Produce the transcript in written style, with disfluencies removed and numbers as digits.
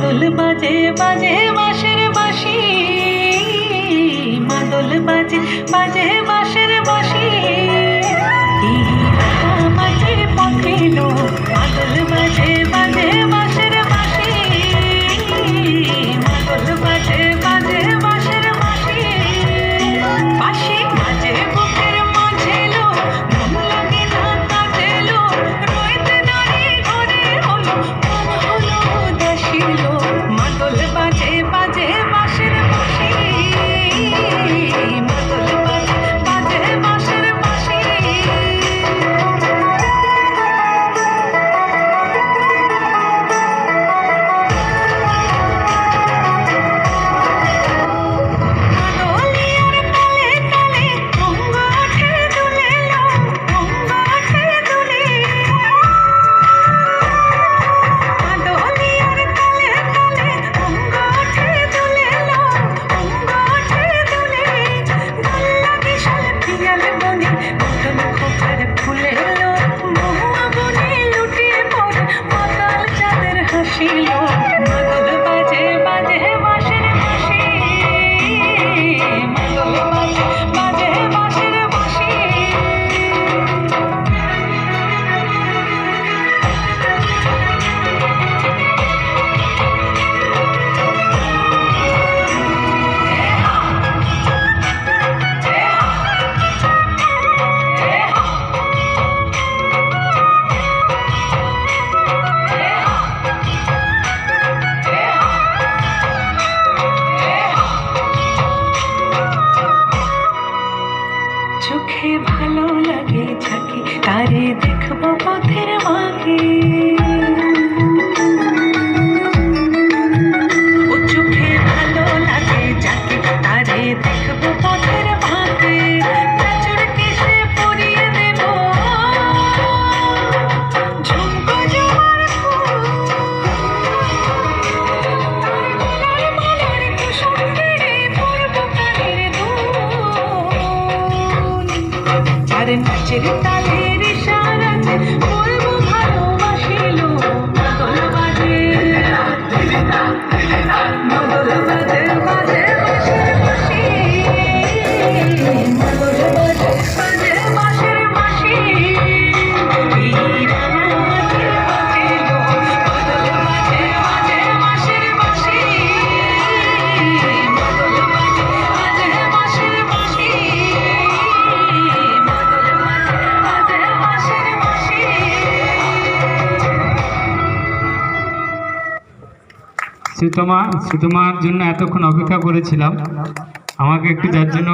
মাদল বাজে বাজে বাঁশের বাঁশি, মাদল বাজে বাজে বাঁশের বাঁশি, মাঝে পথে লো মাদল বাজে বাজে বাঁশের বাঁশি, মাদল বাজে বাজে বাঁশের বাঁশি, বাঁশি বাজে বুকের মাঝে লো মন লাগে না কাজে লো, রইতে নারী ঘরে হলো মন হলো উদাসী লো, মাদল বাজে বাজে বাঁশের বাঁশি, মাদল বাজে বাজে বাঁশের বাঁশি। চোখে ভালো লাগে ঝাঁকি তারে দেখবো পথের মাকে, ও চোখে ভালো লাগে ঝাঁকি তারে দেখবো পথের মাকে, নাচুর কেশে পরিয়ে দেব ঝুমকো জোয়ার ফুল, মালার কুসুম কেড়ে পরবো কানের দুল, আর নাচের তালের ইশারাতে বলবো ভালোবাসিলো, মাদল বাজে মাদল বাজে বাজে বাঁশের বাঁশি, মাদল বাজে বাজে বাঁশের বাঁশি, মাঝে বাজিলো মাদল বাজে বাজে বাঁশের বাঁশি, মাদল বাজে বাজে বাঁশের বাঁশি, মাদল বাজে বাজে বাঁশের বাঁশি। সুতমার জন্য এতক্ষণ অপেক্ষা করেছিলাম, আমাকে একটু যার জন্য